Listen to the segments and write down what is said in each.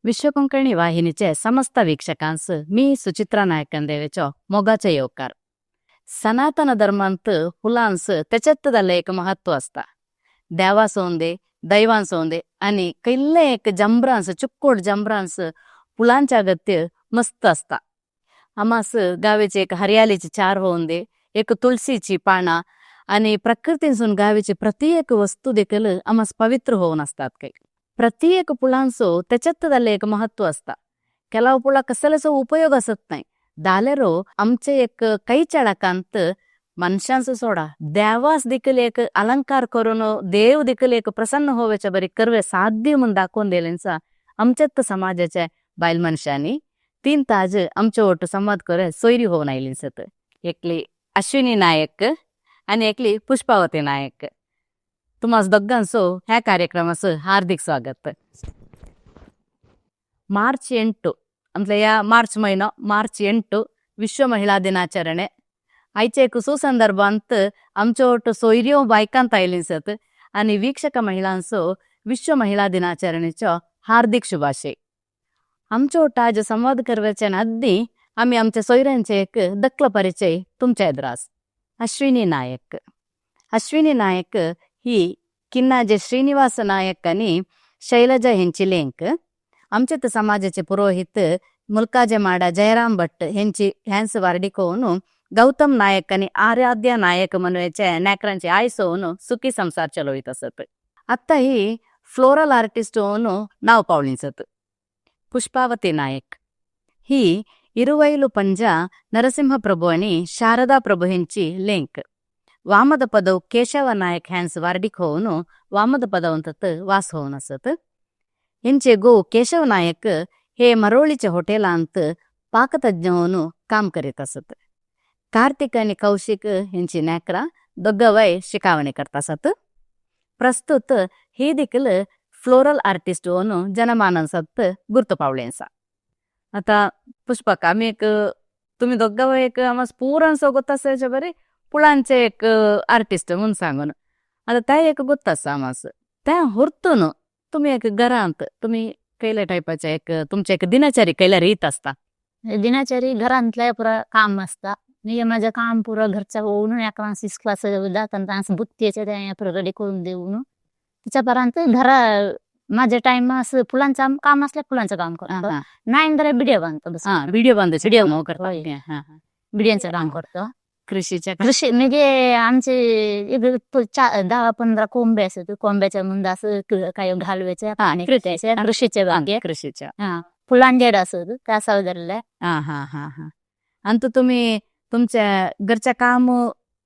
विश्वकोंकणी वाहिनीचे समस्त वीक्षकांस मी सुचित्रा नायक देवेचो मोगाचे येवकार. सनातन धर्मांत फुलांस त्याच्यातले एक महत्व असता. देवासोंदे दैवांसोंदे आणि कैल्ले एक जंबरांस चुक्कोड जंबरांस फुलांचे अगत्य मस्त असता. आमास गावेचे एक हरियालीची चार होऊन दे, एक तुळशीची पाना आणि प्रकृतीसून गावेची प्रत्येक वस्तू देखील आमास पवित्र होऊन असतात. काही प्रत्येक फुलांचो त्याच्यातले एक महत्व असता. ಕೆಲವು फुला कसलेचो उपयोग असत नाही. दालेरो आमचे एक काही चढकांत मनुष्यांचं सोडा देवास देखील एक अलंकार करून देव देखील एक प्रसन्न होव्याच्या बरी कर्वे साध्य म्हणून दाखवून दिल्यांचा आमच्यात समाजाच्या बायल मनशांनी 3 ताज आमच्या ओट संवाद करे सोयरी होऊन आयलीसत. एकली अश्विनी नायक आणि एकली पुष्पावती नायक. तुम्हास दोघांचो ह्या कार्यक्रमाचं हार्दिक स्वागत. मार्च 8 ಅಂದ್ರೆ ಮಾರ್ಚ್ ಮೈನ ಮಾರ್ಚ್ 8 विश्व महिला दिनाचರಣೆ. आयचे एक सुसंदर्भ अंत आमच्या ओट सोयऱ्यो बायकांत आयलीसत आणि वीक्षक महिलांचो विश्व महिला दिनाचरणेच्या हार्दिक शुभाशय. आमच्या ओट आज संवाद करवायच्या आधी आम्ही आमच्या सोयऱ्यांचे एक दखल परिचय तुमच्या एद्रास. अश्विनी नायक. अश्विनी नायक ही किन्नाजे श्रीनिवास नायक आणि शैलजा हेंची लेंक. आमच्यात समाजाचे पुरोहित मुलकाजे माडा जयराम भट्ट ह्यांच वारडिकोवन गौतम नायक आणि आराध्या नायक म्हणूच्या नॅकरांचे आयसोवन सुखी संसार चलवित असत. आता ही फ्लोरल आर्टिस्ट होऊन नाव पावलीसत. पुष्पावती नायक ही इरुवैलु पंजा नरसिंह प्रभू आणि शारदा प्रभू ह्यांची लेंक. वामद पदव केशव नायक ह्यांच वारडिक होऊन वामद पदवंतत वास होऊन असत. यांचे गो केशव नायक हे मरोळीच्या हॉटेलांत पाकतज्ञ होऊन काम करीत असत. कार्तिक आणि कौशिक यांची नॅकरा दोघवय शिकावणी करत असत. प्रस्तुत हे देखील फ्लोरल आर्टिस्ट होऊन जनमानसात गुर्त पावलेंसा. आता पुष्पक आम्ही एक तुम्ही दोघवय एक आम्हाला पूरांसो गोत्त असायच्या बरे फुलांचे एक आर्टिस्ट म्हणून सांगून आता त्या एक गोत्त असा आमास त्या हुर्तून तुम्ही एक घरांत तुम्ही कैल्या टायपाच्या एक तुमच्या एक दिनचरी कैल्या रीत असता. दिनाचरी घरांतल्या पुरा काम असता. म्हणजे माझं काम पुरं घरचं होऊन एका क्लास जातात बुत्तीचे त्या रेडी करून देऊन त्याच्यापर्यंत घरा माझ्या टाइम असं फुलांचं काम असल्या फुलांचं काम करतो. नाही जरा बिडिओ बांधतो. व्हिडिओ बांधायचे व्हिडिओ करतो. बिडियांचं काम करतो. कृषी म्हणजे आमचे 10-15 कोंबे असत. कोंब्याच्या मुंद असं काही घालवायचं पाणी कृषीच्या बागे कृषीच्या फुलांजेड असत त्या सौदरल्या. आणि तुम्ही तुमच्या घरच्या काम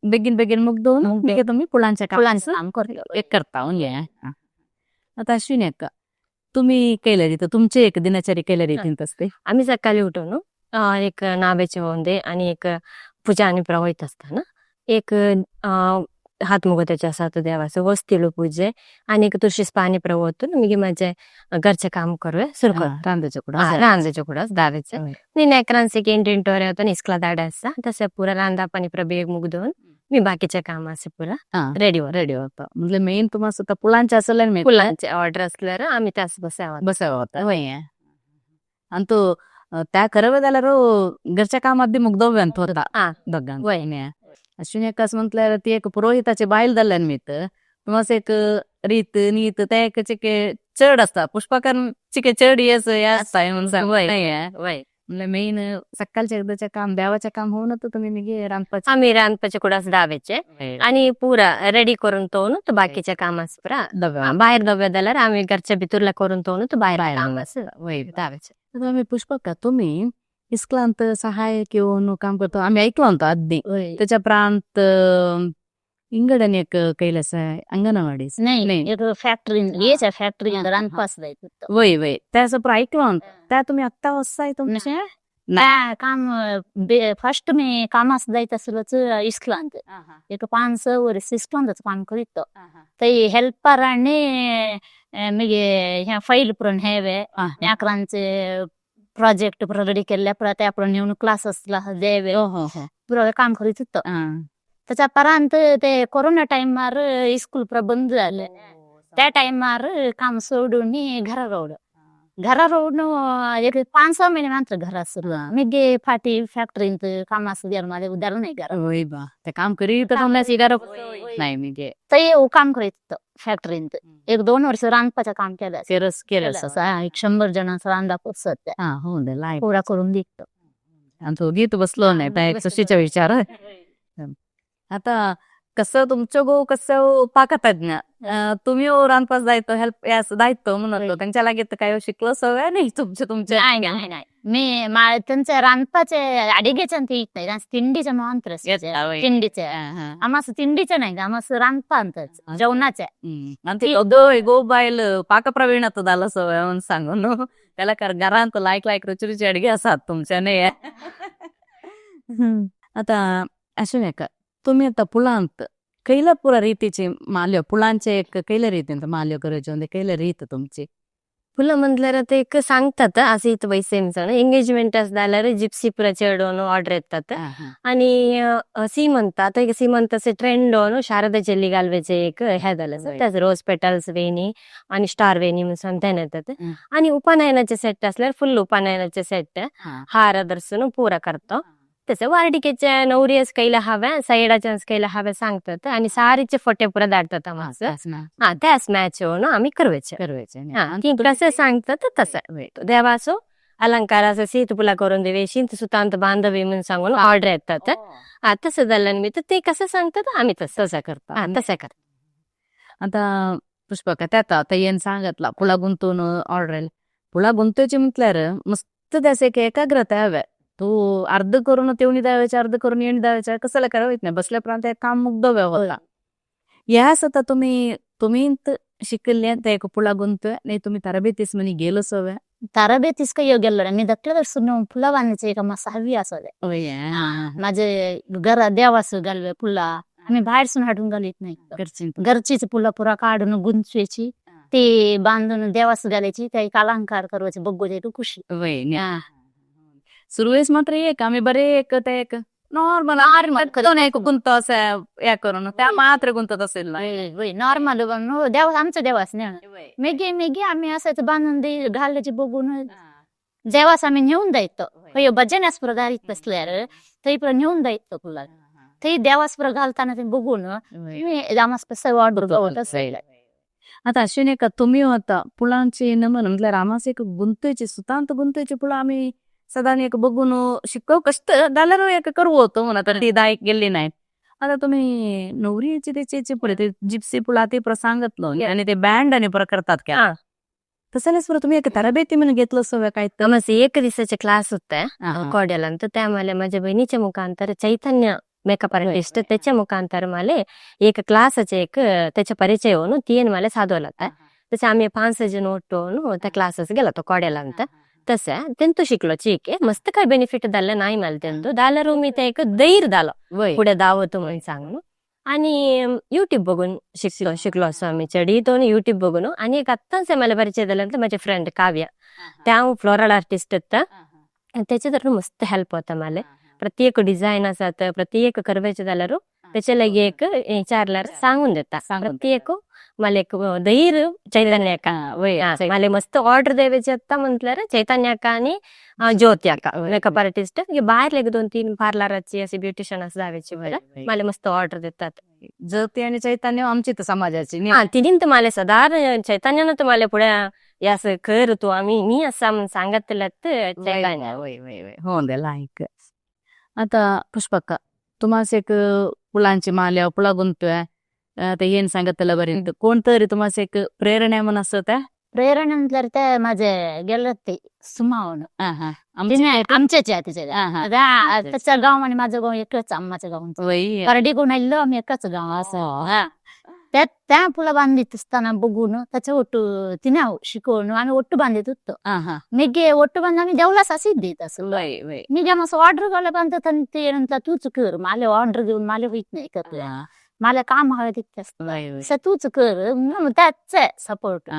बेगीन मुगदून तुम्ही फुलांचं काम करता. आता अश्विनी अक्का तुम्ही कैल्या रीत तुमची एक दिनचरी कैल्या रीतीत असते. आम्ही सकाळी उठून एक नावेचे होऊन आणि एक पूजा आणि प्रवाहित असताना एक हातमुगत्याच्या सात देवाचं वस्तीलो पूजे आणि एक तुळशीस पाणी प्रवतून मी माझे घरचे काम करूया सुरू करतो. रांजाच्या कुडास दावेचं मी नेकरांचे इंटिंटोरे होतो इस्कला दाड्याचा तसे पुरा रांदा पाणी प्रबेग मुगदून मी बाकीच्या कामाचे पुरा रेडी होतं. म्हणजे मेन तुम्हाला स्वतः फुलांचे असलं फुलांचे ऑर्डर असल्यावर आम्ही त्यास बसावं होता. आणि तो त्या करवे जाल्यार घरच्या कामात मुगदव्य होता दोघांना. अश्विनी अक्कास म्हटल्यार ती एक पुरोहिताचे बायल जाल्यान मीत तुम्हाला एक रीत नीत त्या एक चिके चढ असता. पुष्पाकन चिके चढ येस असता म्हणून सांग म्हणजे मेन सकाळच्या एकदाच्या काम देवाच्या काम होऊन तुम्ही निघे रांधपाचे आम्ही रांधपाचे कुडास दावेचे आणि पुरा रेडी करून तो बाकीच्या कामास पुरा बाहेर दव्या जाल्यार आम्ही घरच्या भितरला करून तो बाहेर दावेचे. आम्ही पुष्पक तुम्ही इस्कलांत सहाय्यक येऊन काम करतो आम्ही ऐकलो होतो आधी. त्याच्या प्रांत इंगडन एक कैलास अंगणवाडी नाही फॅक्टरी रांधपास वय त्याचं पण ऐकलो होतं. त्या तुम्ही आत्ता वाजताय तुमच्या काम फर्स्ट मी कामास जायचं असलं इस्कलांत एक 5-6 वर्ष इस्कलांतच काम करीत. ते हेल्पर आणि ह्या फाईल पुरण हेवे अकरांचे प्रोजेक्ट रेडी केल्या परत आपण नेऊन क्लासेस द्यावे पुरा काम करीत होतं. त्याच्यापर्यंत ते कोरोना टाइमार स्कूल पुरा बंद झालं. त्या टाइमार काम सोडून मी घरा रावलं. घरा रोड एक 5-6 महिने मात्र घरा सुरू मी गे फाटी फॅक्टरीत काम असं द्यायला माझ्या उदाहरण नाही घरा वय बा ते काम करी तर तुम्हाला सिगार नाही मी गे ते काम करायचं फॅक्टरीत 1-2 वर्ष रांधपाचं काम केलं केरस केलं असं 100 जणांचा रांधा पोचत हा हो दे लाईफ पुरा करून दिसतो आणि तो गीत बसलो नाही त्या एक सुशीचा विचार आता कसं तुमचं गो कसं पाकतज्ञ तुम्ही रांधपास दायित्व हेल्प यास दायित्व म्हणतो त्यांच्या लागेल काय शिकलो सवय नाही तुमच्या नाही मी त्यांच्या रांधपाचे अडिगेच्या ते येत नाही तिंडीच्या मंत्र तिंडीचे आम्हाला तिंडीच्या नाही आम्हाला रांधपा आणतात जेवणाच्या आणि ते गो बायल पाकप्रवीण झालं सवय म्हणून सांगून त्याला घरांत लायक रुची अडगे असतात तुमच्या नाही आता अश्विनी का तुम्ही आता पुलांत कैला पुरा रीतीची माल्य पुलांचे एक कैला रीतींत माल्य करायचे म्हणजे कैला रीत तुमची फुलं म्हटल्यार ते एक सांगतात असं इथं वैसेमचं एंगेजमेंट जाल्यार जिप्सी पुरा चेडून ऑर्डर येतात आणि सीमंत सीमंताचे ट्रेंड शारदा चेल्ली घालवायचे एक हे झालं त्याच रोज पेटल्स वेणी आणि स्टार वेणी म्हणून त्याने येतात आणि उपनयनाचे सेट असल्यार फुल उपनयनाचे सेट हार दर्शन पुरा करतो तसं वार्डिकेच्या नवरीच कैला हव्या साईडाच्या कैला हव्या सांगतात आणि सारीचे फोटे पुरा दाटतात आम्हाला त्याच मॅच होऊन आम्ही करवायचे कसं सांगतात तसं देवासो अलंकाराचं सीत पुला करून देवे शिंत सुतांत बांधवे म्हणून सांगून ऑर्डर येतात तसं झालं मी तर ते कसं सांगतात आम्ही तसं करतो आता पुष्पका त्यात आता येन सांगितला पुला गुंतवून ऑर्डर पुला गुंतवायची म्हटल्यार मस्त त्याचे एक एकाग्रता हव्या तू अर्ध करून तेवणी द्यावायच्या अर्ध करून येणी द्यावायच्या कसाला करावं नाही बसल्यापर्यंत काम मुग्ध होता यास आता तुम्ही शिकले त्या एक पुला गुंतोय नाही तुम्ही तरबेतीस म्हणे गेलो सवय तरबेतीस काही गेलो मी दक्कल फुला बांधायचे का मस्त हवी असं माझे घरा देवास घालवे फुला आम्ही बाहेरसून हटून घालीत नाही घरचीच फुला पुरा काढून गुंतवायची ते बांधून देवास घालायची त्या एक अलंकार करायचे बघू दे खुशी सुरुवातीस मात्र एक आम्ही बरे एक नॉर्मल गुंत असं या करून त्या मात्र गुंतत असेल नॉर्मल देवास आमचं देवास नाही मेगी आम्ही असं बांधून घालायची बघून देवास आम्ही नेऊन द्यायचो भजन्यास प्रदारित बसल्यावर ते पण नेऊन द्यायचो तुला ते देवास घालताना ते बघून आता अश्विनी का तुम्ही होता पुलांची नमन म्हटलं रामास एक गुंतवायची सुतांत गुंतवायची पुला आम्ही सदा एक बघून शिकव कष्ट डालर एक करू होतो म्हणा तर ती दायक गेली नाहीत आता तुम्ही नवरीची त्याची पुढे ते जिप्सी पुला ते सांगितलं आणि ते बँड आणि करतात का तसं तुम्ही एक तरबेती म्हणून घेतलं सवय काय तर एक दिवसाचे क्लास होते कॉडेला तर त्यामुळे माझ्या बहिणीच्या मुखांतर चैतन्य मेकअप आर्टिस्ट त्याच्या मुखांतर मला एक क्लासचे एक त्याचा परिचय होऊन ती मला साधवला तसे आम्ही 5 जण होतो त्या क्लासेस गेला तो कॉडेला ಅಂತ तसं त्यांतो शिकलो ठीक आहे मस्त काय बेनिफिट झालं नाही मला त्यांतो दालर मी त्या एक धैर्य झालं पुढे दावतो म्हणून सांगून आणि युट्यूब बघून शिकलो असं आम्ही चढी तो युट्यूब बघून आणि एक आत्ताच मला परिचय झाल्यानंतर माझे फ्रेंड काव्य त्या फ्लोरल आर्टिस्ट त्याचे तर मस्त हेल्प होता मला प्रत्येक डिझाईन असतात प्रत्येक करवायचे झाल्यावर त्याच्या लगे एक विचारल्यावर सांगून देता प्रत्येक मला एक धैर्य चैतन्याका मला मस्त ऑर्डर द्यायची आता म्हटल्यावर चैतन्याका आणि ज्योती अक्का मेकअप आर्टिस्ट बाहेर एक 2-3 पार्लरची अशी ब्युटिशियन असं जायची मला मस्त ऑर्डर देतात ज्योती आणि चैतन्य आमची तर समाजाची तिने तर मला सदा चैतन्यानं तर मला पुढे असं कर तू आम्ही मी असं सांगितलं हो दे लाईक आता पुष्पका तुम्हाला एक फुलांची माल्या पुला गुंतोय ते येन सांगितलं बरे कोणतरी तुम्हाला एक प्रेरणा म्हणून असं त्या प्रेरणा म्हटल्यावर त्या माझे गेलं ते सुमावून आमच्याच त्याचं गाव आणि माझं गाव एकच आम्हाचं गाव करडी गुण आम्ही एकच गाव असं त्या फुला बांधित असताना बघून त्याचं ओटू तिने शिकवून आम्ही ओट्टू बांधित होतो मी गे ओट्टू बांध आम्ही देवलाच असेच देत असं मी जेव्हा ऑर्डर करायला बांधत ते नंतर तूच कर मला ऑर्डर देऊन मला होईत नाही करत मला काम हवं तिथे तूच कर म्हणून त्याच सपोर्ट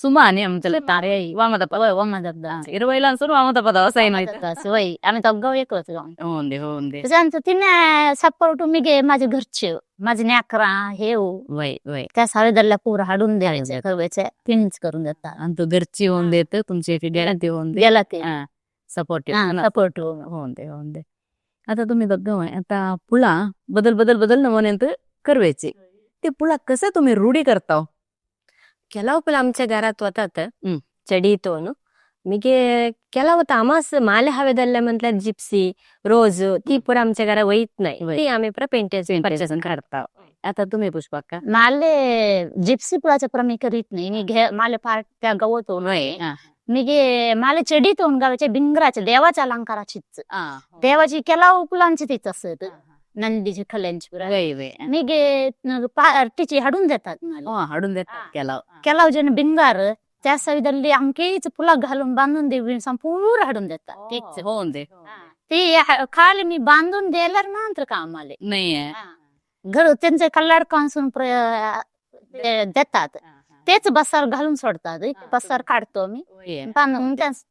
సుమా అని చెప్తారు వామద పద వమ్మదద్దా 20 లాన్సర్ వామద పద సైన్ అయితే आम्ही दोघं एकच होंदे होंदे त्याच्यानंतर तिने सपोर्ट मी गे माझे घरचे माझे नेकरा हे वय वय त्या सावेदरला पूर हाडून द्यायचे कळवायचे फिनिश करून देतात आणि तो घरची होऊन देत तुमची गॅरंटी होऊन दे गेला ते सपोर्टिव्ह सपोर्ट होंदे होंदे आता तुम्ही दोघं आता पुळा बदल बदल बदल नवनेंत करवायचे ते पुळा कसं तुम्ही रूढी करता ಕೆಲವು ಪುಲ ಆಮಚೆ ಘರಾತ್ ವತಾತ ಚಡೀತೋನು ಮಿಗೆ ಕೆಲವು ತಾಮಾಸ್ ಮಾಲೆ ಹವೆದಲ್ಲ ಮಂತ್ಲ ಜಿಪ್ಸಿ रोज ती पुर आमच्या घरा वहीत नाही ती आम्ही पुरा पेंटेशन करता आता तुम्ही पुष्पा माले जिप्सी पुळाच्या प्रमी करीत नाही मी माले पार्ट त्या गवतो मी गे माले चढीतून गावाच्या बिंगराच्या देवाच्या अलंकाराचीच देवाची केला फुलांची तीच असत नंदीची खल्यांची पुरा मी गे पार्टीची हाडून देतात हाडून देतात केलाव जण बिंगार त्या सविदल्ली आमकेच फुला घालून बांधून देवी संपूर्ण हाडून देतात तेच होऊन दे ते खाली मी बांधून द्यायला नंतर काम आले नाहीये घर त्यांचे कल्लाड कांसून देतात तेच बसार घालून सोडतात बसार काढतो मी बांधून त्याच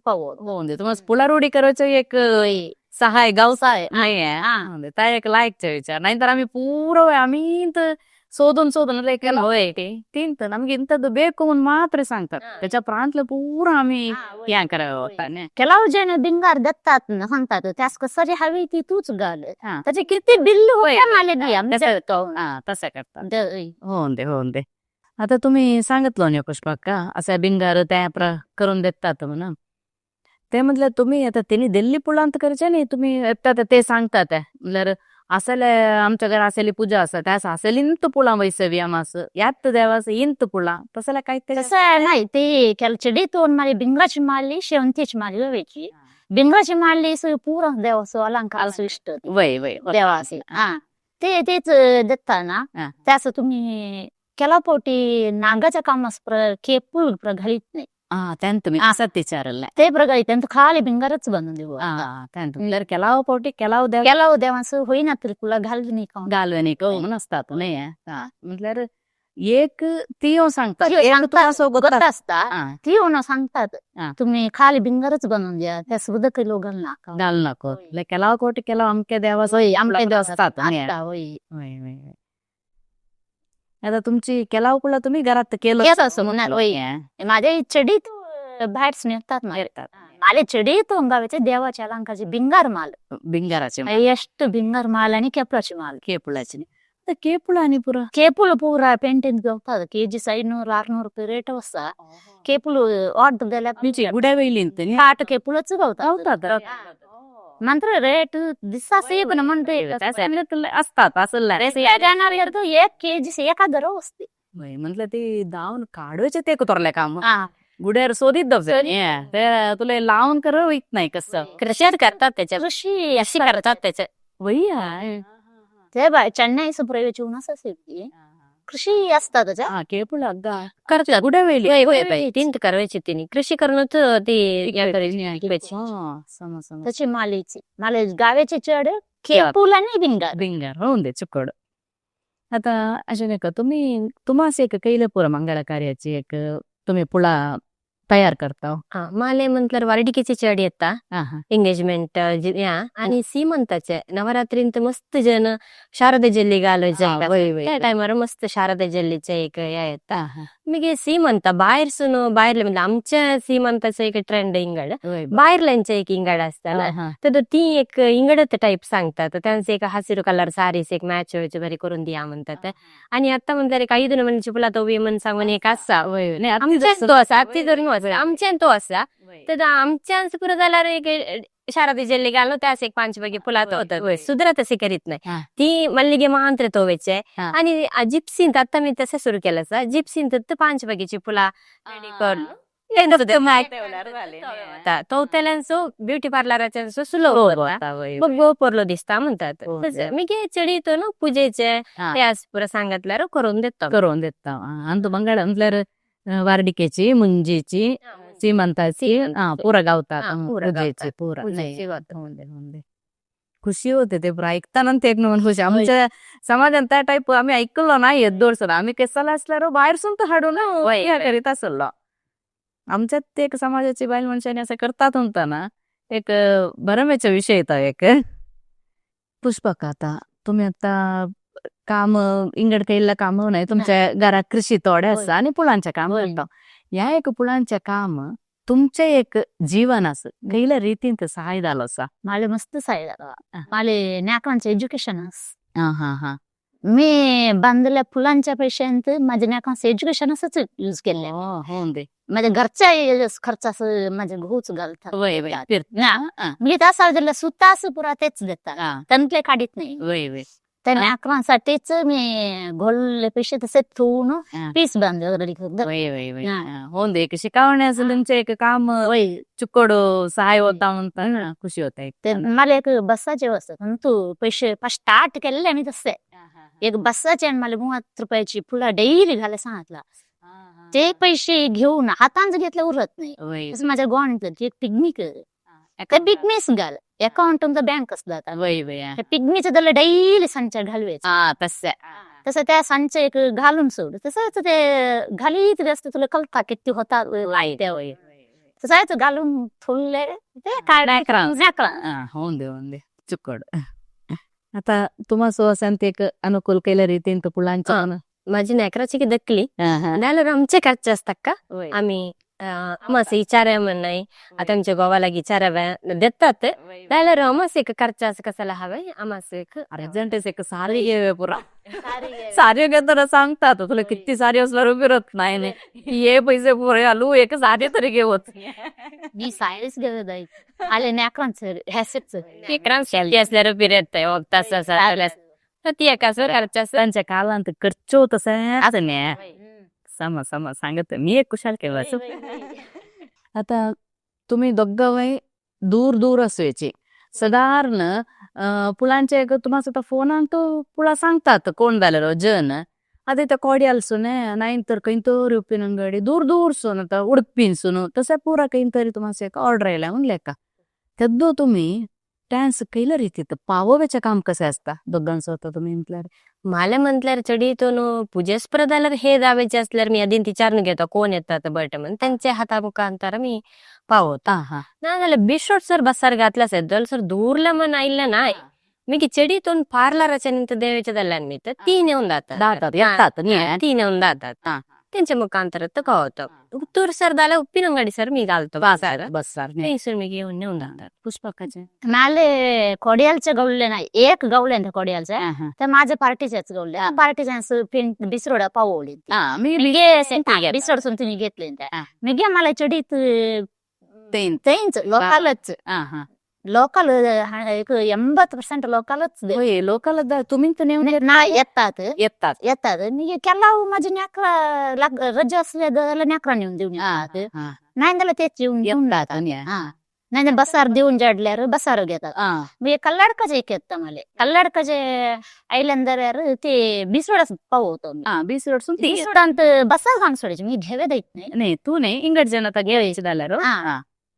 पाहू होऊन दे तुम्हाला पुला रूढी करायचं एक सहाय गावचा नाहीये त्या एक लायकचा विचार नाहीतर आम्ही पूर आम्ही ಸೋದನ್ ಲೆಕ್ಕಲ್ಲ ಹೋಯ್ತಿ ತಿಂತ ನಮ್ಗೆ ಇಂಥದ್ದು ಬೇಕು ಅಂತ ಮಾತ್ರ सांगतात त्याच्या प्रांतलं पूर्ण आम्ही या करावं ಕೆಲವು जण बिंगार देतात सांगतात त्यास कसरी हवी ती तूच घाल त्याचे किती बिल तसं करतात होऊन दे आता तुम्ही सांगितलं ना पुष्पा असा बिंगार त्या करून देतात म्हणून ते म्हटलं तुम्ही आता त्यांनी दिल्ली पुळांत करायचे नाही तुम्ही ते सांगतात म्हणलं असेल आमच्या घरात असेली पूजा असतात त्यास असेल इंत पुळा वैसवी आमास यात देवास इंत पुळा तसला काहीतरी तसं नाही ते चढीतून माली बिंगाची मारली शेवंतीची मारली गव्याची बिंगाची मारली पूर्ण देवास अलंकार इष्ट वय वय देवासे तेच देता ना त्यास तुम्ही केला पोटी नागाच्या कामास केपूळ घालीत नाही त्यांत तुम्ही असं विचारलं ते प्रकारे त्यांचं खाली बिंगारच बनवून देऊ त्यांत केलाव पोटी केलाव देवास होईना तरी तुला घालून घालवे म्हणून असतात नाही म्हटल्यार एक ती सांगतात असता ती सांगतात तुम्ही खाली बिंगारच बनवून द्या त्या सुद्धा काही लोक घाल नको केलाव पोटी केलाव अमक्या देवास अमक्या देव असतात आता तुमची केलाव पुळा तुम्ही घरात केलं असं म्हणणार माझ्या चढीत बाहेर नेतात माले चढीत गावाचे देवाच्या अलंकाचे बिंगार माल बिंगाराचे एष्ट बिंगार माल आणि केपळाचे माल केपुळाचे केपुळ आणि पुरा केपुळ पूरा पेंटिंग होतात केजी 500-600 रुपये रेट वस्ता केपुळ ऑर्डर द्यायला गुड्या वेळी आठ केपुळच गावतात मंत्र रेट दिसा पण म्हणते असतात असं एक केजी एका घर असते म्हटलं ते दावून काढवायचे ते तोरल्या काम गुड्यावर शोधित तुला लावून कर येत नाही कसं कृषी करतात त्याच्या कृषी अशी करतात त्याच्या वही ते चेन्नई प्रयोग असेल कृषी असतात केपुळ करतात गुड्या वेळी तीन करायची तिने कृषी करणं त्याची माले गाव्याची चढ केपुळ आणि बिंगार होऊन दे चुकड आता अशा नाही का तुम्हाला एक कैल पुरा मंगळ कार्याची एक तुम्ही पुळा तयार करता माले म्हटल्यार वारडिकेची चढ येता एंगेजमेंट आणि सीमंताचे नवरात्रींत मस्त जन शारदा जल्ली घालवायचे त्या टायमार मस्त शारदा जल्लीचे एक येता मी सीमंत बाहेरसून बाहेर म्हणजे आमच्या सीमंताचं एक ट्रेंड इंगड बाहेरल्यांचं एक इंगड असता तर ती एक इंगडत टाईप सांगतात त्यांचं एक हसिरू कलर सारीस एक मॅच व्हायचे बरे करून द्या म्हणतात आणि आता म्हणतात एक 5 म्हणजे पुला तो विमन सांगून एक असा आमच्याच तो असा ती जरी आमच्या तो असा तर आमच्या पुरं झाला एक शारदा जल्ली घालून त्यास एक 5 पैकी फुलात होतात सुधरा तसे करीत नाही ती मल्लिगे मांत्र तो वेचे आणि जिप्सीन आता मी तसं सुरू केलं जिप्सीन तर 5 पैकीची फुला तो त्याला ब्युटी पार्लराच्या सुलो गोपरलो दिसता म्हणतात मी घे चढीतो ना पूजेचे त्यास पुरा सांगितल्यावर करून देता आणि तो मंगळ म्हटल्यार वारडिकेची मुंजीची सीमंताची पुरा गावतात पूरा खुशी होते ते ऐकताना ते एक म्हणून खुशी. आमच्या समाजात त्या टाईप आम्ही ऐकलो नाही दोरसर आम्ही केसाला असल्यावर बाहेरसून तर हाडून ह्या करीत असलो. आमच्यात ते एक समाजाची बायल मनशाने असं करतात म्हणता ना एक बरमेचा विषय येतो एक. पुष्पक आता तुम्ही आता काम इंगड केलेलं काम नाही तुमच्या घरात कृषी तोडे असं आणि पुलांच्या काम करतो. या एक पुलांच्या काम तुमचे एक जीवन असं गैल्या रीतीन सहाय झालं असा. मला मस्त सहाय झालं. मला नाकांचं एज्युकेशन हा हा हा मी बांधलेल्या फुलांच्या पैशांत माझ्या नाकांचं एज्युकेशन असंच यूज केलं. हो दे माझ्या घरच्या खर्च असं माझ्या घोच घालतात. मी त्या सुद्धा असं पुरा तेच देतात त्यांतले काढीत नाही. त्या नाकरांसाठीच मी घोलले पैसे तसे ठेवून पीस बांधले. हो दे एक शिकवण्याचं तुमचे एक काम चुकड सहाय होता म्हणता ना खुशी होता. एक मला एक बसाचे असतात तू पैसे स्टार्ट केलेले मी तसे एक बसाचे मला 30 रुपयाची फुला डेली घालायला सांगितला. ते पैसे घेऊन हातांच घेतलं उरत नाही. माझ्या गॉणीतलं एक पिकनिक पिकनिक घाल अकाउंट बँक असतात पिकनीचं त्याला डेली संच घालवायचं. तसं त्या संच एक घालून सोड तसंच ते घालीत व्यस्त तुला कल्पा किती होता तसं घालून ठेवले ते काय हो दे चुकड. आता तुम्हाला असं एक अनुकूल केल्या रीतीन तर पुलांच्या माझी नेकराची की दक्कली नाल्यार आमचे खर्च असतात का आम्ही मस विचारा म्हण नाही. आता आमच्या गोवाला विचारा देतात नाल्यार मस एक खर्च असं कसाला हवंय आमास एक अर्जंट एक सारी घे पुरा सारी घे तर सांगतात तुला किती सारी असल्यावर उभी राहत नाही हे पैसे पुरे आलू एक सारी तरी घेवत मी सायन्स घेत जाईल आले नाकरांचं शेल्टी असल्यावर फिरत तसं ती एकासवर खर्च त्यांच्या कालांत खर्च होत सम सांगत मी एक कुशाल केव्हा. आता तुम्ही दोघं दूर दूर असवायचे साधारण पुलांचे तुम्हाला फोन आणतो पुला सांगतात कोण झालेलो जन आता त्या कोड्यालसून नाही तर काही तरी उप्पिनंगडी दूर दूर सून आता उडपीनसून तसं पुरा काही तरी तुम्हाला एक ऑर्डर यायला म्हणले का तेद्दो तुम्ही डान्स केलं रीती पावोवेचे काम कसे असता दोघांचं होतं तुम्ही म्हटल्यार मला म्हटल्यार चढीतून पूजेस्प्रद आल्यार हे दावेचे असल्यार मी आधी विचारून घेतो कोण येतात बट म्हणून त्यांच्या हाता मुखांतर मी पावता ना जाल्यार बिशोट सर बसार घातला सर सर दूरला मन आयला नाही मी चढीतून पार्लराच्या निंत देवाच्या दल्ल्यान मी तर ती नेऊन जातात ती नेऊन जातात त्यांच्या मुखांतर तर होतं उत्तर सर झाला उप्पिनंगडी सर मी घालतो बसार मी घेऊन नेऊन जातात. पुष्पकाचे मला कोड्यालचे गवले नाही एक गवले कोड्यालचे तर माझ्या पार्टीच्याच गवले पार्टीच्या बिसरोडा पावली बिसरोड तुम्ही घेतले मी घ्या मला चढीत लोकालच लोकल 80% लोकलच लोकल तुम्ही येतात मी केला माझ्या नाकरा रजा असल्या नाकरा नेऊन देऊन नाही त्याला तेच येऊन जातात नाही बसार देऊन जडल्यावर बसार घेतात. मी कल्लाडकाचे एक येतात मला कल्लाडकाचे आयलंदर यार ते बिसरोड पावतो बिसरोडांत बसार घाण सोडायचे मी घेवे देत नाही तू नाही इंगड जन आता घ्यायचे झाल्यावर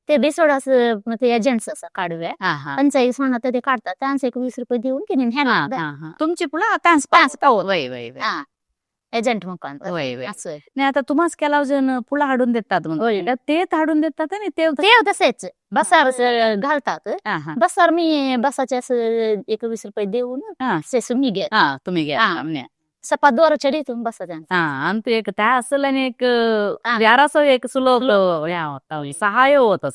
ते बिसोड असं एजंट्स असं काढूया पंचायत सांगत ते काढतात त्यांचे 20 रुपये देऊन की तुमची पुला एजंट मुखान नाही आता तुम्हाला केला जण पुला हाडून देतात मग ते हाडून देतात आणि ते तसेच बसार घालतात बसार मी बसाचे असं 21 रुपये देऊन मी घे तुम्ही घ्या सपा दोर चढीतून बसायचं आणि एक त्या असेल आणि एक यारासो एक सुलभ सहाय होत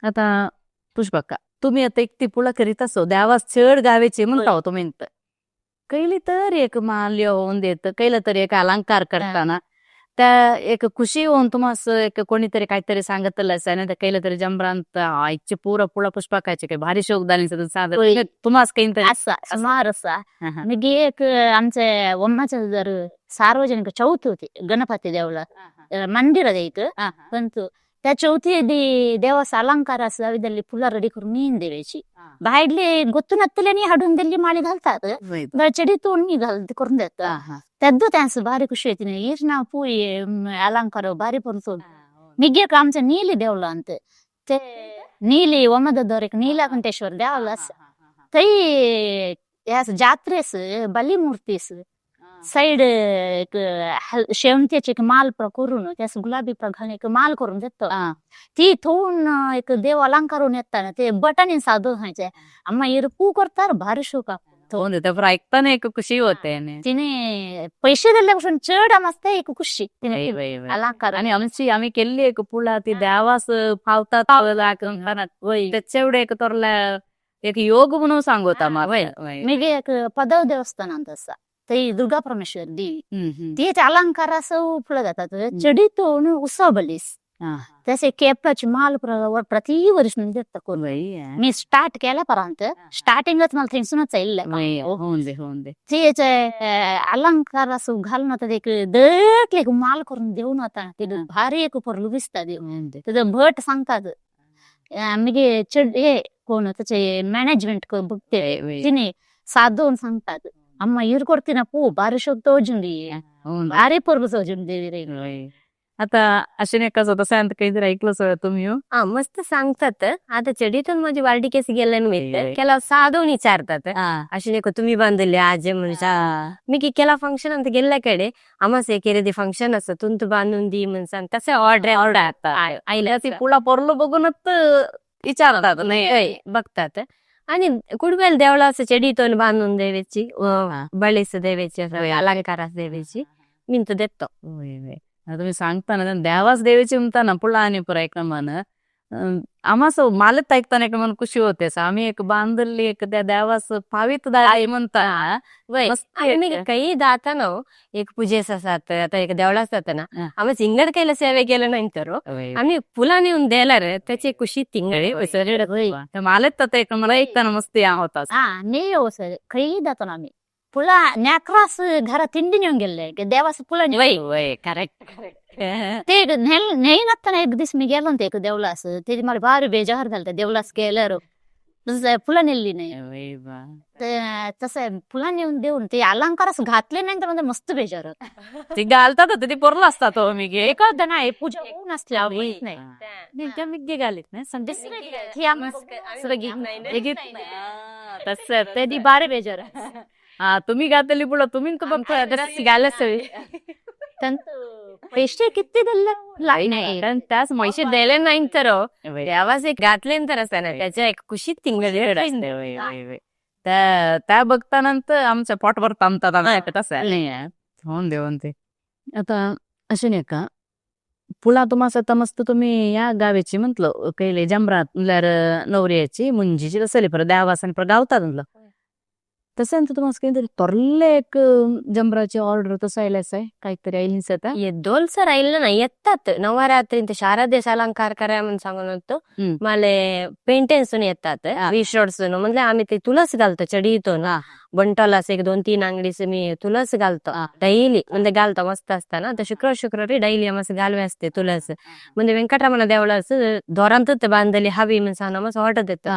आता पुष्पका तुम्ही आता एक ती पुला करीत असो देवास चढ गावेची म्हणता हो तुम्ही कैली तर एक माल्य होऊन देत कैलं तरी एक अलंकार करताना त्या एक खुशी होऊन तुम्हाला एक कोणीतरी काहीतरी सांगितलं असं नाही कैलं तरी जमरांत आईचे पुरा पुळा पुष्पकायचे काही भारी शोकदानी तुम्हाला काही असा सुमार असा मी एक आमच्या वम्माच्या जर सार्वजनिक चौथी होती गणपती देवला मंदिर द्यायचं पण त्या चौथी देवाचा अलंकार असं फुला रेडी करून नेऊन देवायची बाहेरले गोतून हत्तल्याने हाडून दिल्ली माळी घालतात चढीतून मी करून देतात त्याद्दू त्यांचं भारी खुशी येते नाही ना पोळी अलंकार भारी पडतो मी गे आमच्या नीली देवला अंत ते नीली वमद एक नीलकंठेश्वर देवाला थंय जात्रेस बली मूर्तीस साईड एक शेवंतीची एक माल करून त्यास गुलाबी घालून एक माल करून देतो ती थोडून एक देव अलंकारून येतात ते बटन साधू व्हायचे अम्मा इर पू करतात भारी शोका ऐकताना एक खुशी होते तिने पैसे दिल्यापासून चढ मस्त एक खुशी अलंकार आणि आम्ही केली एक पुला ती देवास पावतात त्याच्याएवढे एक तोरला एक योग म्हणून सांगता मी एक पदव देवस्थान तसा ते दुर्गा परमेश्वर देवी ती अलंकार असं फुलं जातात चढीतो उत्सव बलीस तसे केपाची माल प्रति वर्ष मी स्टार्ट केल्यापर्यंत स्टार्टिंगच मला थंसूनच ते अलंकार असं घालून आता एक दक एक माल करून देऊन आता ते भारी एक परलू दिसतात त्याचं भट सांगतात मी हे कोण त्याचे मॅनेजमेंट बघते तिने साधून सांगतात अम्मा इर ಕೊಡ್ತೀನ ಪೂ ಬಾರಿ ಶೋಕ್ ತೋಜುಂಡಿ ಭಾರಿ ಪರ್ಬ ತೋಜುಂಡಿ रे आता अश्विनी कसं तसं अंत काहीतरी ऐकलं तुम्ही मस्त सांगतात आता चढीतून माझी वारडी केस गेल्यानं मिळते केला साधून विचारतात अश्विनी तुम्ही बांधले आज म्हणजे मी की केला फंक्शन ಅಂತ गेल्याकडे आम्हाला केले फंक्शन असं तुंत बांधून दी म्हणून तसे ऑर्डर आईला ती पुला पोरलो बघूनच विचारतात नाही बघतात आणि कुडवेल देवळा असं चढीतून बांधून देवाची बळीस देवाची अलंकारास देवाची मिंत देतो तुम्ही सांगताना देवास देवीची म्हणताना पुला आणि पुरा एक मन आम्हाला मालत ऐकताना एक मन खुशी होते आम्ही एक बांधली एक त्या देवास पावित आई म्हणता काही दाता ना एक पूजेस असतात आता एक देवळा असतात ना आम्ही सिंगड केलं सेवे केलं नाही तर आम्ही फुला नेऊन द्यायला रे त्याची खुशी तिंगळे मालत एक मला ऐकताना मस्ती होता नाही हो सर काही जातो ना आम्ही फुला नॅक्रास घरात तिंडी नेऊन गेले देवास फुला करेक्ट ते नाही नसताना एक दिवस मी गेलो ते देवलास ते मला भारी बेजार झालं देवलास गेल्यावर फुलं नेली नाही तसं फुला नेऊन देऊन ते अलंकारच घातले नाही तर मस्त बेजार ते घालतात ते पोरला असतात मी एखादा नाही पूजा होऊन असल्या नाही घालीत नाही तस ते बारे बेजार तुम्ही घातली पुढं तुम्ही घालच पैसे किती दिले त्याच म्हैशी द्यायला नाही तर आवाज एक घातले तर असताना त्याच्या एक खुशीत तिंगळ त्या बघतानंतर आमच्या पोटवर थांबतात तसं नाही होऊन देऊन ते आता असे नाही का पुला तुम्हाला मस्त तुम्ही या गावेची म्हंटल कैले जमरात नवऱ्याची मुंजीची तसली परत देवासन पर गावतात म्हटलं तसं तुम्हाला काहीतरी तरले एक जमराची ऑर्डर तसं आयलाच आहे काहीतरी आईलीच आता दोलसर राहिलं नाही येतात नवरात्री ते शारदेश अलंकार करा म्हणून सांगून होतो मला पेंटेन्सून येतात विशोडसून म्हणजे आम्ही ते तुलस घालतो चढीतो ना बंटालास एक 2-3 अंगडीच मी तुलस घालतो डैली म्हणजे घालतो मस्त असताना तर शुक्रवारी डैली आम्हाला घालवे असते तुलस म्हणजे व्यंकटरमण देवळास दोरांत बांधली हवी म्हणून सांग मस्त ऑर्डर देतो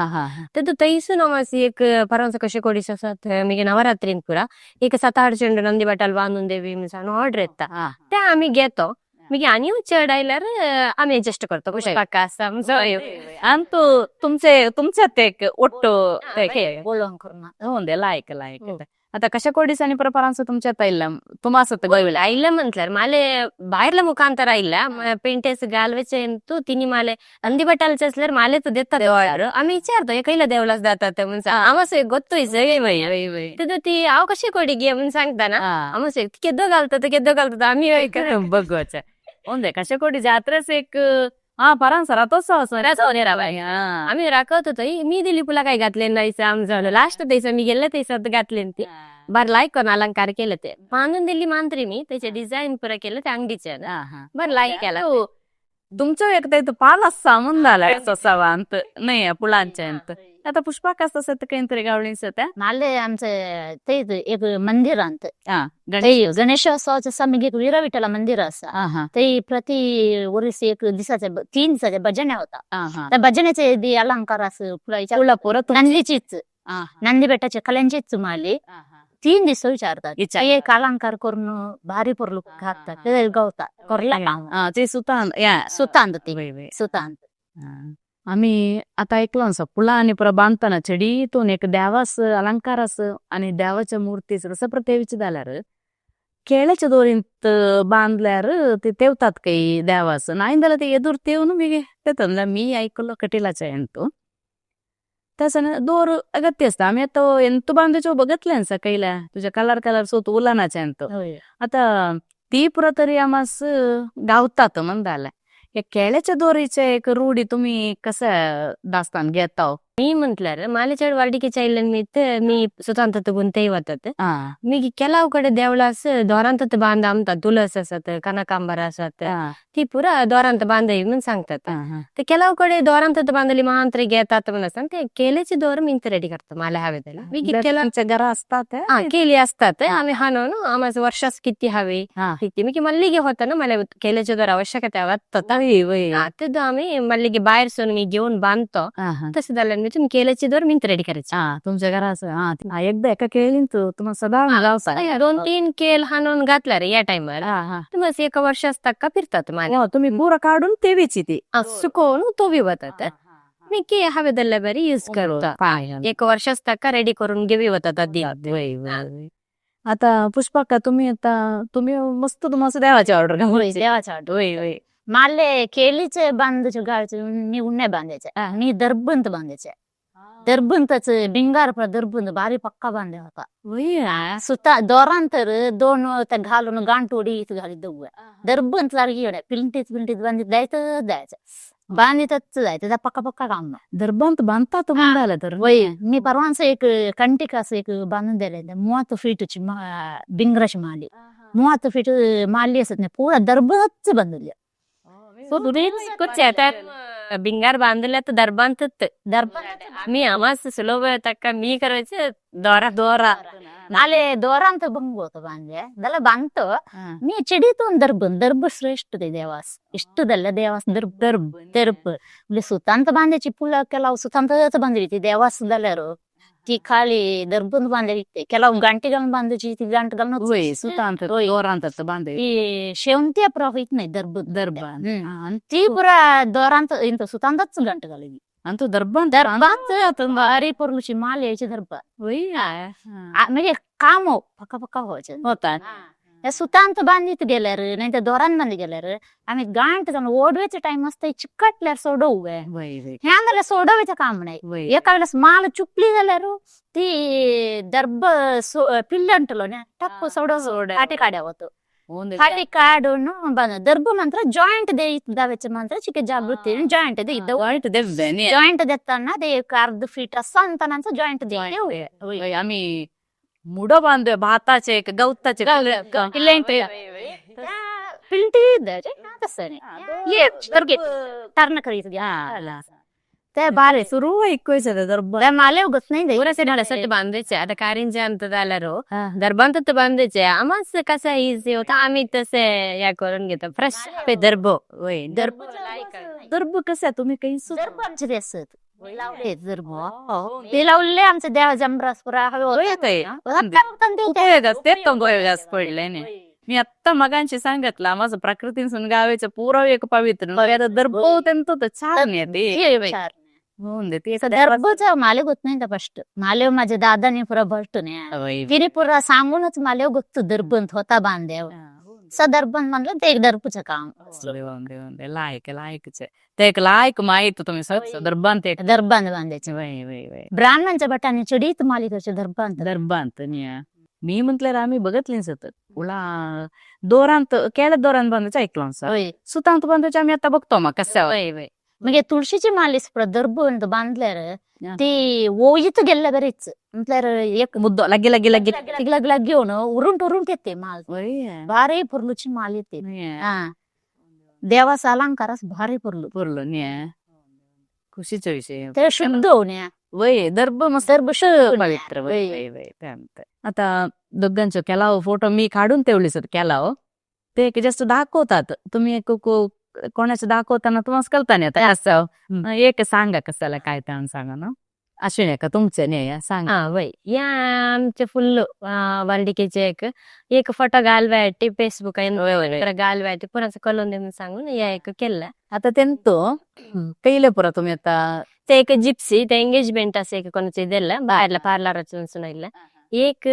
तर तैसून आम्हाला एक परवांच कशी कोडीस असत मी नवरात्रीन पुरा एक 7-8 चेंडू नंदी बटाल बांधून देवी म्हणून ऑर्डर येतात त्या आम्ही घेतो मी आणि चढायल्यार आम्ही ऍडजस्ट करतो अंतू तुमच्यात एक ओट्टो बोलून करून होऊन दे लायक आता कशा कोडीस आणि प्रपरांच तुमच्यात आईला आईला म्हटल्यार मला बाहेरला मुखांतर आईला पेंटेस घालवायचे तू तिने मला अंदी बटालचे असल्यार मला तू देतात आम्ही विचारतो कैला देवलाच जातात म्हणून आम्हाला गोतोय ती आव कशी कोडी घे म्हणून सांगता ना आम्हाला केद्दो घालतात आम्ही बघवायचं होऊन दे कशा कोडी जात्रेस एक परांच राहतोच आम्ही राखवत होतो मी दिली पुला काय घातले नाही आमचं लास्ट द्यायचं मी गेले ते सद घातले ते बर लाईक करून अलंकार केलं ते बांधून दिली मांत्री मी त्याचे डिझाईन पुरा केलं ते अंगडीच्या बर लाईक केला तुमचं एक पाल सामून झाला अंत नाही पुलांच्या अंत आता पुष्पा कसं असत काहीतरी गावळीच त्या माले आमचं ते एक मंदिर अंत गणेशोत्सवाचं समिग एक वीर विठ्ठला मंदिर असा ते प्रति वर्ष एक दिवसाचे 3 दिवसाचे भजने होता त्या भजनेचे अलंकार असं फुलाच्या परत नंदीचीच नंदी बेटाचे कल्यांचीच माले 3 दिवस विचारतात एक अलंकार करून भारी परलू घालतात ते गवतात करला ते सुतांत सुतांत आम्ही आता ऐकलो असं फुला आणि पुरा बांधताना चडीतून एक देवास अलंकार असं आणि देवाच्या मूर्तीच रसप्रतेविच जाल्यार केळ्याच्या दोरींत बांधल्यार ते तेवतात काही देवास नाही जाल्यार ते एदूर तेवून मी तेतंद मी ऐकलो कटिलाचे अंतू तसं दोर अगत्य असतं आम्ही आता ಎಂತ ಬಾಂಧಚೋ बघितले असा कैला तुझ्या कलर सोत उलानाचे अंत आता ती पुरा तरी आम्हास गावतात म्हणताला या केळ्याच्या दोरीचे एक रूढी तुम्ही कसं दास्तान घेताव मी म्हटल्यार मालेचाड वार्डिकेच्या इल्लनिमित्त मी स्वतंत्र गुंतही होतात मी ಕೆಲವು ಕಡೆ ದೇವಳಾಸ್ दोरांत बांध आमतात तुळस असत कनकांबर असत ती पुरा दोरांत बांधई म्हणून सांगतात ते ಕೆಲವು ಕಡೆ दोरांत बांधली महांत्र घेतात म्हणून असतात ते केल्याची दोर मिंत रेडी करतात मला हवे त्याला मी केळ्यांच्या घरा असतात केली असतात आम्ही हाणून आम्हाला वर्षास किती हवे किती मी मल्लिगे होता ना मला केल्याची दोर आवश्यकता वाटतात ते आम्ही मल्लिगे बाहेर सोन मी घेऊन बांधतो तसं झालं मी तुम्ही केल्याची दोर मिंत रेडी करायची तुमच्या घरा एकदा एका केळीन तुम्हाला सदा गावसा 2-3 केल हाणून घातला रे या टाइमला तुम्हाला एका वर्ष असतात का फिरतात मला तुम्ही पुरा काढून तेवीची ती सुकवून तो विवतात मी के हवेदल्ला बरी युज करतो एक वर्ष असतात का रेडी करून घेवी होतात आता पुष्पा तुम्ही मस्त तुम्हाला देवाची ऑर्डर देवाच्या ऑर्डर माले केलीचे बांधायचे गाळचे मी उन्हे बांधायचे मी दर्बंत बांधायचे दर्बंतच बिंगार दर्बंत भारी पक्का बांधला होता सुता दोरांतर दोन घालून गांठोडी घाली दव दर्बंत सारखी पिंटीत बांधित द्यायचं बांधितच जायचं पक्का पक्का काम दर्बंत बांधतात बांधायला तर मी परवाच एक कंटिक असं एक बांधून द्यायला 30 फीटची बिंगराची माली 30 फीट माली असत नाही पुरा दर्बंतच बांधली बिंगार बांधल्या तर दरबांत मी आम्हाला सुलभ तक्का मी करायचं दोरा नाले दोरांत बंग होतो बांधल्या त्याला बांधतो मी चिडीतून दर्ब श्रेष्ठ ते देवास इष्टदಲ್ಲ देवास दर्ब म्हणजे सुतांत बांधायची पुला केला सुतांत बांधली ती देवास झाल्यावर ती खाली दर्बंत बांधली ಕೆಲವು ಗಂಟೆಗಳನ್ನ ಬಾಂಧಿ ती ಗಂಟೆ सुतांत दोरांत बांधे ಈ शेवंती प्रॉफिट नाही दर्ब ती पुरा दोरांत इंत सुतांतच गंटगलिगी अंतू दर्बंत भारी पोरलूची माल यायची दर्ब म्हणजे काम पक्का होतात या सुतांत बांधित गेल्यार नाही तर दोरांत बांधली गेल्यार आम्ही गांठ ओढवायचे टाइम असतं चिकटल्यार सोडवू ह्या सोडवायचं काम नाही एका वेळेस माल चुकली जाल्यार ती दर्ब पिल्लंटलो ना टक्क सोडव काटे काड्या होतो काटे काढून दर्ब मात्र जॉईंट द्यायचं मात्र चिके जागृती जॉईंट जॉईंट देताना ते एक अर्ध फीट असं जॉईंट द्यायचे आम्ही मुड बांधतोय भाताचे गवताचे पिल्टी टर्न करीत ते बारे सुरू ऐकवायचं दर्ब माले उगत नाही पुरासाठी बांधायचे आता कारींचे अंत झाल्यारो दरबांत बांधायचे आम्हाला कसा इझी होता आम्ही तसे या करून घेतो फ्रेश दर्ब कसं तुम्ही काही दर्बांचे असत ते लावले आमच्या देवा जमरास पुरा पडले मी आता मगांशी सांगितलं माझं प्रकृतीसून गावाचं पुरा एक पवित्र दर्ब छान दर्बच माले गोत नाही फस्ट माले माझ्या दादाने पुरा भस्ट नाही तिने पुरा सांगूनच माले गोत दर्बंत होता बांध्या सदर्बन म्हणलं ते एक दर्बचं काम लायकच ते एक लायक माहित तुम्ही दर्बांत बांधायचे ब्राह्मणच्या बटाने चढीत मालिकाचे दर्बांत मी म्हटल्यावर आम्ही बघितले सतत उला दोरांत केळ्यात दोरांत बांधायचं ऐकलं सुतांत बांधायचं आम्ही आता बघतो मग कसं म्हणजे तुळशीची मालीस दर्ब बांधल्यार ती ओळीत गेल्या बरेच म्हटल्यार एक मुद्दा लगे घेऊन उरून येते माल भारी पुरलूची माल येते देवाचा अलंकारच भारी पुरलो खुशीचा विषय ते शुद्ध होण्या दर्ब मस्त पवित्र आता दोघांचे केलाव फोटो मी काढून ठेवले सर केलाव ते जास्त दाखवतात तुम्ही कोणाचं दाखवताना तुम्हाला कळता नाही असं एक सांगा कसाला काय त्या सांगा ना अश्विनी का तुमचे नाही सांग हा वय या आमचे फुल्ल वर्डिकेचे एक फोटो घालवायटी फेसबुक घालवायटी पुन्हा कलून देऊन सांगून या एक केला आता तेंतो कैले पुरा तुम्ही आता ते एक जिप्सी ते एंगेजमेंट असे एक कोणाचं ಇದೆಲ್ಲ ಬಾರ್ಲ ಪಾರ್ಲರ್ ಸುನ್ಸುನ ಇಲ್ಲ एक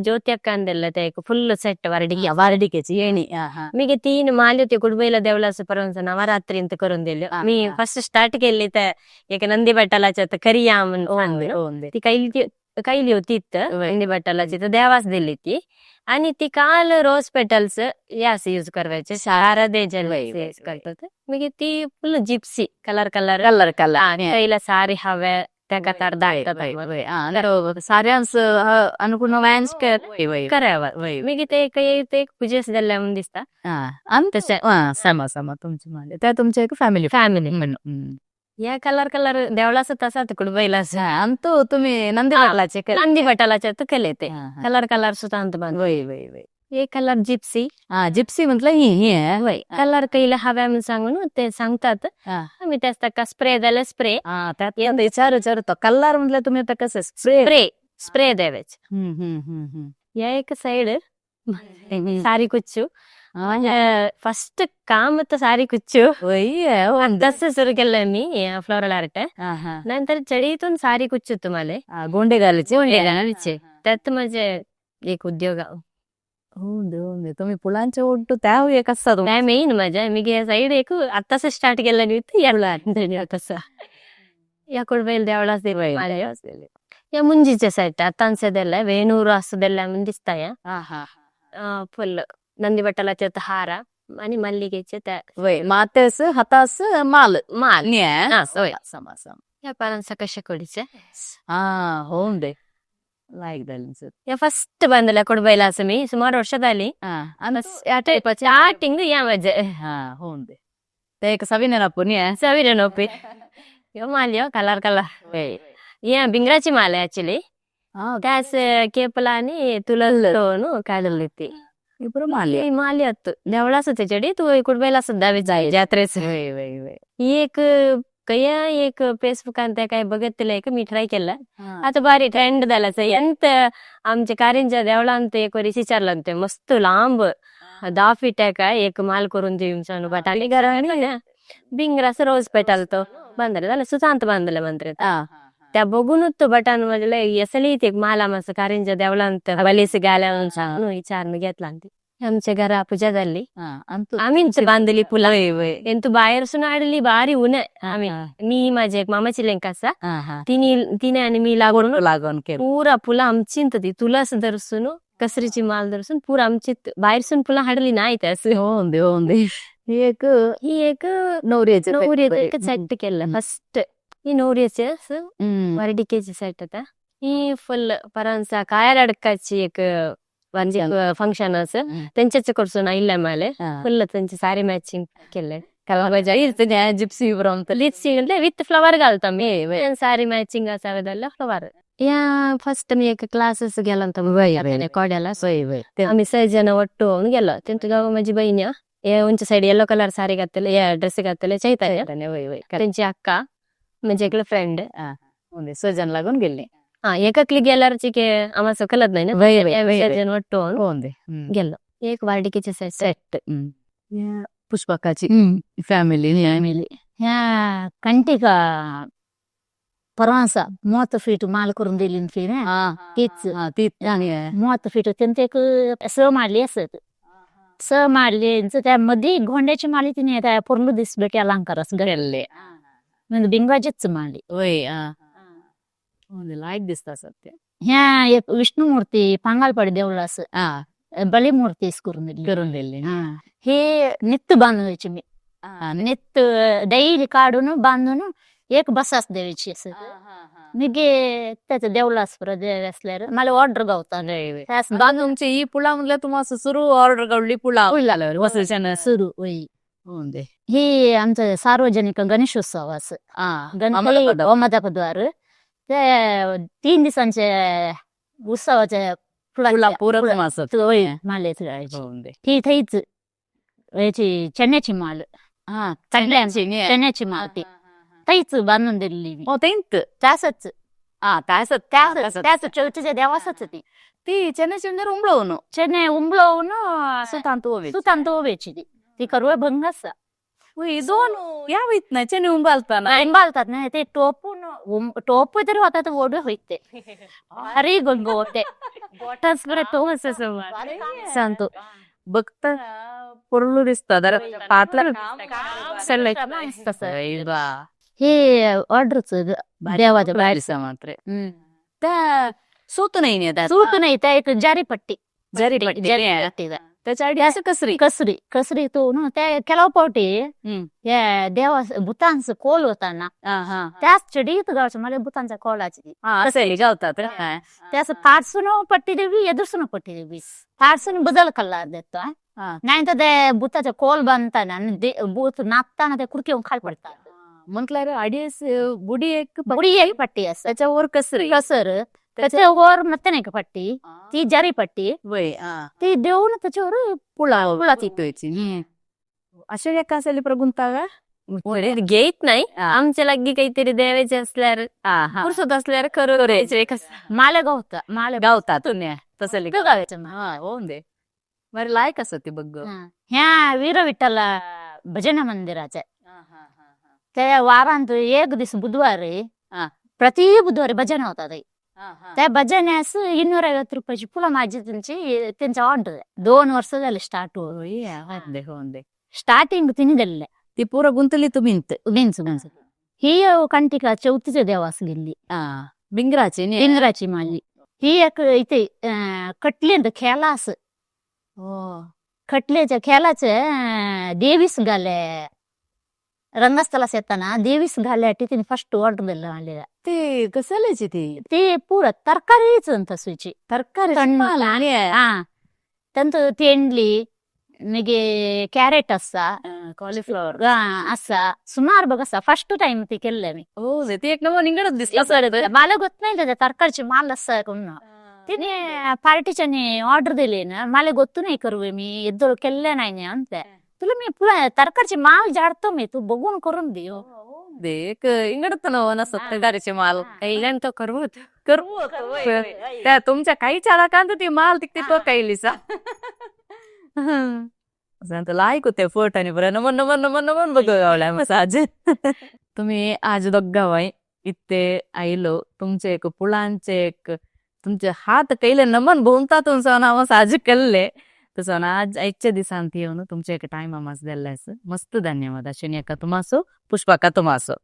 ज्योती अक्का अंदೆಲ್ಲ ते एक फुल सेट वर्डिके वारडिकेची येणी मी 3 माले होते कुडबईला देवळाचं परवांच नवरात्री ಅಂತ करून दिले मी फर्स्ट स्टार्ट केली तर एक नंदी बट्टालाच्या करिया म्हणून ती कैली होती इथं नंदी बट्टालाची तर देवास दिली ती आणि ती काल रोज पेटल्स यास यूज करायचे सारा दे यूज करतात मी ती full gypsy colour colour colour colour कैला सारी हवे त्या कतार साऱ्यांस अनुकूल व्यान्स करावं मी ते एक पूजेस दिल्या म्हणून दिसता समा समा तुमची माले त्या तुमच्या एक फॅमिली फॅमिली या कलर कलर देवळाचं तसा तिकडे बैला अंतू तुम्ही नंदी बटलाचे नंदी बटालाच्या तर केले ते कलर कलर सुद्धा अंत बंद एक कलर जिप्सी जिप्सी म्हटलं ही वय कलर कैला हव्या म्हणून सांगून ते सांगतात मी त्याचा स्प्रे द्यायला स्प्रे त्यात विचारतो कलर म्हटलं तुम्ही आता कसं स्प्रे स्प्रे द्यावेच या एक साइड सारी कुच्चू फर्स्ट काम तर सारी कुच्चू तसं सुरू केलं मी फ्लोरल आर्ट नंतर चढीतून सारी कुच्चू तुम्हाला गोंडे घालायचे त्यात म्हणजे एक उद्योग हो तुम्ही फुलांचे ओढतो त्या एक असतात काय मेन मजा मी साईड एक आताच स्टार्ट केलं याला तसं या कुडबैल देवळाच या मुंजीच्या साईड आता ಅನ್ಸದೆಲ್ಲ ವೇಣೂರು ಅಷ್ಟದೆಲ್ಲ ಮುಂದಿಸ್ತಾಯ फुल नंदी बटालाच्या हार आणि मल्लिकेचे त्या मातेस हातास माल माल या पानांचा कशा कोडीचे होऊन दे लाईक द्यायला या फर्स्ट बांधल्या कुडबईला असं मी सुमार वर्षात आली स्टार्टिंग या माझे होऊन दे ते एक सविने नोपी माल कलर कलर या बिंगराची माल आहे ऍक्च्युली त्याच केपला आणि तुला काढली ती माली होत देवळाच त्याच्याडी तू कुडबईला सुद्धा जाय जात्रेच एक कया एक फेसबुक त्या काय बघितलंय का मी ट्राय केला आता भारी ट्रेंड झाला ಎಂತ आमच्या कारंजा देवळांत एक वरी विचारलं मस्त लांब 10 फीट एक माल करून देऊन बटाली घरा बिंगरास रोज पेटालतो बांधले झालं सुशांत बांधले मंत्र त्या बघूनच तो बटान म्हणजे यसली एक माला मस्त कारंजा देवळांत बलीस गाल्या विचारून घेतला आमच्या घरा पूजा झाली आम्ही बांधली फुला तू बाहेर आडली भारी ऊन आम्ही मी माझ्या एक मामाची लेंक असा तिने आणि मी लागून पुरा फुला आमची ती तुलाच दर्शन कसरीची माल दर्शन पुरा आमची बाहेरसून फुला हाडली नाही त्यास ही एक नवऱ्याचे सेट केलं फर्स्ट ही नवऱ्याचे वर्डिकेची सेट आता ही फुल परांचा काया अडकाची एक फंक्शन असं त्यांच्याच करसून आईला मला फुल त्यांची सारी मॅचिंग केलंय जिप्सी विथ फ्लवर घालतो मी सारी मॅचिंग असावं फ्लवर या फर्स्ट मी एक क्लासेस गेला कोड्याला आम्ही 6 जण ಒಟ್ಟು गेलो त्यांचं गाव माझी बहीण उंच साईड येलो कलर सारी घातले या ड्रेस घातले चैता त्यांची अक्का म्हणजे एक फ्रेंड 6 जण लागून गेले एकाकली गेल्यावरची आम्हाला कळत नाही ना जण ಒಟ್ಟು गेलो एक वार्डिकेचे सेट पुष्पकाची फॅमिली ह्या कंटिका परवांसा 30 फीट माल करून दिली तीच 30 फीट त्यांचं एक स मारली असत स मारली त्यामध्ये घोंड्याची माली तिने त्या पूर्ण दिसलं की अलंकारास गळले म्हणजे बिंगाचीच मारली लाईट दिसत सत्य ह्या एक विष्णू मूर्ती पांगालपाडी देवळास बली मूर्ती करून दिली हे नित्य बांधवायची मी नित्य डैरी काढून बांधून एक बसास द्यायची असं मी त्याचं देवलास असल्यावर मला ऑर्डर गावता बांधूनची ही पुला म्हणलं तुम्हाला सुरू ऑर्डर गावली पुला सुरू हे आमचं सार्वजनिक गणेशोत्सव असं गणपती ओमादापद्वार त्या 3 दिवसांच्या उत्सवाच्या ही थैच याची चण्याची माल चण्याची माल ती थैच बांधून दिलेली तासच त्याच चर्चेच्या देवासच ती ಚೆನ್ನ ಉಂಬ್ಳವನು ಚೆನ್ನೆ ಉಂಬ್ಳವನು ಸುತಾಂತ वेची ती करवे भंगस दोन ಯಾವ ಇತ್ನ ಚೆನ್ನ ಉಂಬಾಲ್ತಾನ इंबालतात ना ते टोपू तरी होता तर ओढे होते अरे गंग होते बोटाच बरं तो सांगतो बघता पुरलू दिसतात पातला हे ऑर्डरच देवाच्या बाहेर मात्र त्या सूत नाही सूत नाही त्या एक जारी पट्टी त्याच्या आधी असं कसरी तो ना त्या केलाव पोटी या देवा भूतांचं कोल होता ना त्याच चढीत गावचं मला भूतांच्या कोलाची गावतात त्याच फारसून पट्टी देवी एदुरसून पट्टी देवी फारसून बदल कल्ला देतो नाही तर ते भूताच्या कोल बांधताना भूत नाचताना ते कुडकी खाली पडतात म्हटलं अडीच बुडी एक पट्टी असं त्याच्यावर कसर त्याच्यावर मत नाही का पट्टी ती जारी पट्टी ती देऊन त्याच्यावर पुळा तिटवायची अशा एका असेल प्रगुंता घेत नाही आमच्या लग्गी काहीतरी द्यावायचे असल्यावर पुरसत असल्यावर करायचे माले गावतात तसं गावायचं हो दे बरं लायक असं ते बघ ह्या वीर विठ्ठल भजन मंदिराच्या त्या वारांत एक दिवस बुधवारी प्रति बुधवारी भजन होतात त्या भजनास 250 रुपयाची फुलं माझी त्यांचा ऑर्डर 2 वर्ष झाले स्टार्ट स्टार्टिंग तिने दिलेलं ती पुरं गुंतली तुम्ही ही कंटिका चौथीच्या देवास गेली बिंगराची माझी ही एक इथे कटले खेळा असं खटल्याच्या खेळाचं देवीस गाले रंगस्थळास येताना देवीस घाल्यासाठी तिने फर्स्ट ऑर्डर दिलं आलेला ते कसल्याची ते पुरं तरकारीच तसुची तरकारी त्यांचं तेंडली मगे कॅरेट असा कॉलीफ्लॉवर असा सुमार बघ असा फर्स्ट टाइम ते केलं मी हो ते एक नंबर निघत दिसलं मला गोत नाही त्याच्या तरकारीचे माल असा तिने पार्टीच्याने ऑर्डर दिले ना मला गोतू नाही करू मी एद्दोळ केलं नाही अंत तुला मी तरकारीचे माल जाडतो मी तू बघून करून दे एक इंगडत तरकारीचे माल इलांत करवत त्या तुमच्या काही चालकांत ती माल तिकते तो कैलीसा लायक होते फोट आणि बरं नमन नमन नमन नमन बघावलाय मसाज तुम्ही आज दोघावाय इथे आईलो तुमचे एक पुळांचे एक तुमचे हात कैले नमन भोवता तुमचं नाव साज केले तसं आज आजच्या दिसांत येऊन तुमच्या एक टाइम आम्हाला द्यायला मस्त धन्यवाद अश्विनी अक्का तुम्हासो पुष्पाका तुम्हासो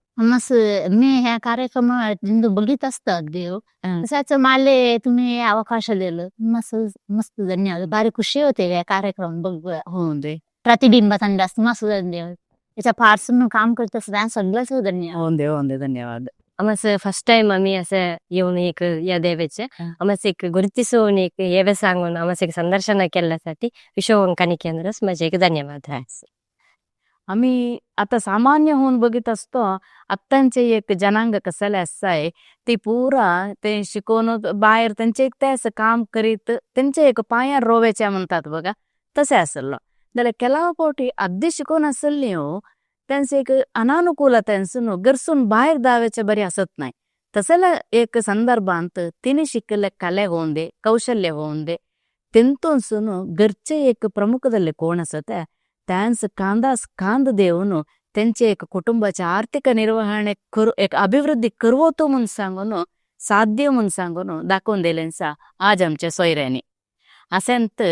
मी ह्या कार्यक्रम बघित असतात देव तसाच माले तुम्ही अवकाश दिलं मस्त धन्यवाद बारी खुशी होते या कार्यक्रम बघ हो दे प्रतिबिंब संडास मस्त धन्यवाद याच्या फारसून काम करत असतात सगळंच धन्यवाद हो दे धन्यवाद आम्हाला फर्स्ट टाइम आम्ही असं येऊन एक या देवाचे आम्हाला एक गुरुतिसून एक येवे सांगून आम्हाला एक संदर्शन केल्यासाठी विश्ववंकानी केंद्रस माझे एक धन्यवाद आहे आम्ही आता सामान्य होऊन बघित असतो आत्तांचे एक जनांग कसले असाय ते पुरा ते शिकवून बाहेर त्यांचे एक ते काम करीत त्यांचे एक पायार रोव्याच्या म्हणतात बघा तसे असलं त्याला केलावपोटी अगदी शिकवून असली हो त्यांचे एक अनानुकूलतेन गरसून बाहेर दाव्याचे बरी असत नाही तसला एक संदर्भांत तिने शिकले कले होऊन दे कौशल्य होऊन दे तिंतून सुनो घरचे एक प्रमुखದಲ್ಲಿ कोण असत त्यांस कांद देऊन त्यांचे एक कुटुंबाच्या आर्थिक निर्वहणे एक अभिवृद्धी करवतो म्हणून सांगून साध्य म्हणून सांगून दाखवून दिलेंसा आज आमच्या सोयऱ्याने असेंत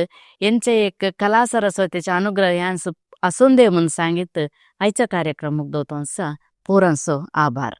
यांचे एक कला सरस्वतीचे अनुग्रह यांस असून दे म्हणून सांगित आजचा कार्यक्रम मुग्धवतोंसा पुरांसो आभार.